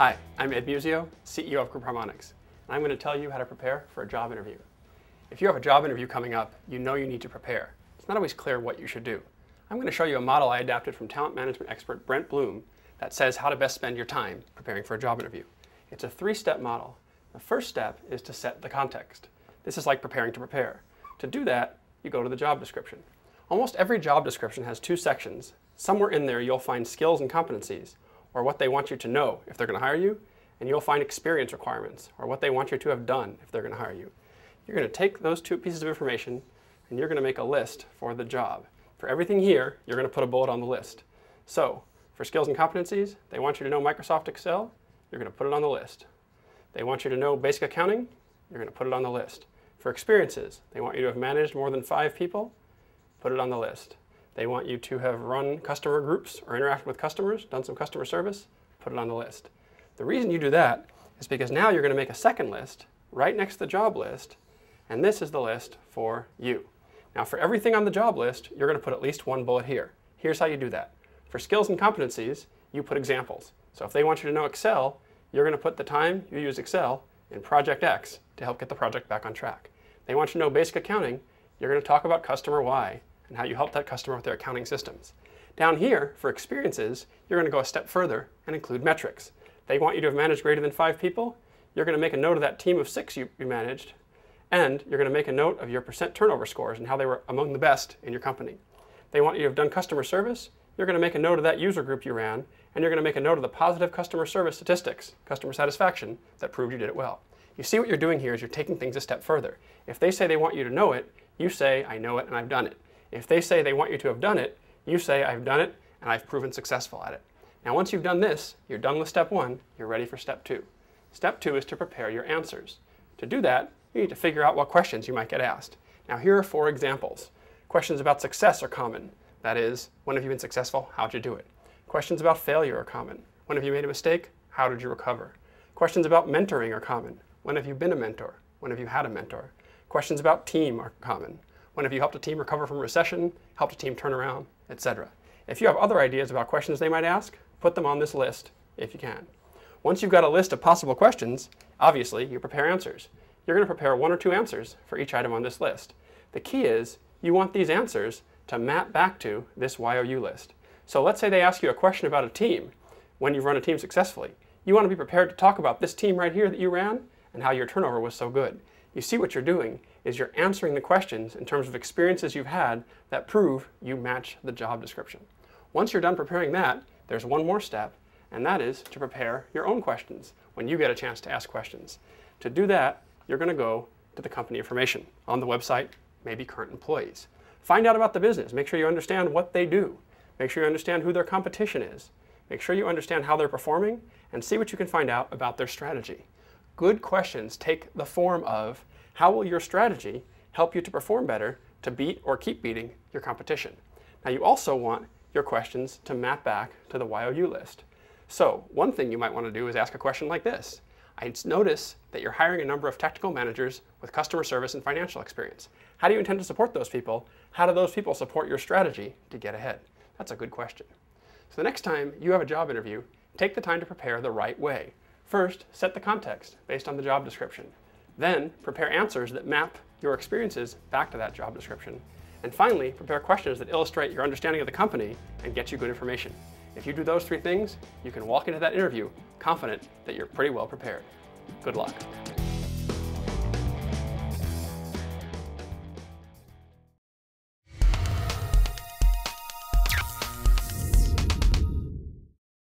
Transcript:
Hi, I'm Ed Musio, CEO of Group Harmonics, and I'm going to tell you how to prepare for a job interview. If you have a job interview coming up, you know you need to prepare. It's not always clear what you should do. I'm going to show you a model I adapted from talent management expert Brent Bloom that says how to best spend your time preparing for a job interview. It's a three-step model. The first step is to set the context. This is like preparing to prepare. To do that, you go to the job description. Almost every job description has two sections. Somewhere in there you'll find skills and competencies, or what they want you to know if they're going to hire you, and you'll find experience requirements, or what they want you to have done if they're going to hire you. You're going to take those two pieces of information and you're going to make a list for the job. For everything here, you're going to put a bullet on the list. So, for skills and competencies, they want you to know Microsoft Excel, you're going to put it on the list. They want you to know basic accounting, you're going to put it on the list. For experiences, they want you to have managed more than 5 people, put it on the list. They want you to have run customer groups or interacted with customers, done some customer service, put it on the list. The reason you do that is because now you're going to make a second list right next to the job list, and this is the list for you. Now for everything on the job list, you're going to put at least one bullet here. Here's how you do that. For skills and competencies, you put examples. So if they want you to know Excel, you're going to put the time you use Excel in Project X to help get the project back on track. They want you to know basic accounting, you're going to talk about customer Y and how you help that customer with their accounting systems. Down here, for experiences, you're going to go a step further and include metrics. They want you to have managed greater than 5 people, you're going to make a note of that team of 6 you managed, and you're going to make a note of your percent turnover scores and how they were among the best in your company. They want you to have done customer service, you're going to make a note of that user group you ran, and you're going to make a note of the positive customer service statistics, customer satisfaction, that proved you did it well. You see what you're doing here is you're taking things a step further. If they say they want you to know it, you say, I know it and I've done it. If they say they want you to have done it, you say, I've done it and I've proven successful at it. Now once you've done this, you're done with step 1, you're ready for step 2. Step 2 is to prepare your answers. To do that, you need to figure out what questions you might get asked. Now here are 4 examples. Questions about success are common. That is, when have you been successful? How'd you do it? Questions about failure are common. When have you made a mistake? How did you recover? Questions about mentoring are common. When have you been a mentor? When have you had a mentor? Questions about team are common. When have you helped a team recover from recession, helped a team turn around, etc. If you have other ideas about questions they might ask, put them on this list if you can. Once you've got a list of possible questions, obviously you prepare answers. You're going to prepare 1 or 2 answers for each item on this list. The key is you want these answers to map back to this YOU list. So let's say they ask you a question about a team when you've run a team successfully. You want to be prepared to talk about this team right here that you ran and how your turnover was so good. You see what you're doing is you're answering the questions in terms of experiences you've had that prove you match the job description. Once you're done preparing that, there's one more step, and that is to prepare your own questions when you get a chance to ask questions. To do that, you're going to go to the company information on the website, maybe current employees. Find out about the business. Make sure you understand what they do. Make sure you understand who their competition is. Make sure you understand how they're performing, and see what you can find out about their strategy. Good questions take the form of, how will your strategy help you to perform better to beat or keep beating your competition? Now you also want your questions to map back to the YOU list. So one thing you might want to do is ask a question like this. I notice that you're hiring a number of technical managers with customer service and financial experience. How do you intend to support those people? How do those people support your strategy to get ahead? That's a good question. So the next time you have a job interview, take the time to prepare the right way. First, set the context based on the job description. Then, prepare answers that map your experiences back to that job description. And finally, prepare questions that illustrate your understanding of the company and get you good information. If you do those 3 things, you can walk into that interview confident that you're pretty well prepared. Good luck.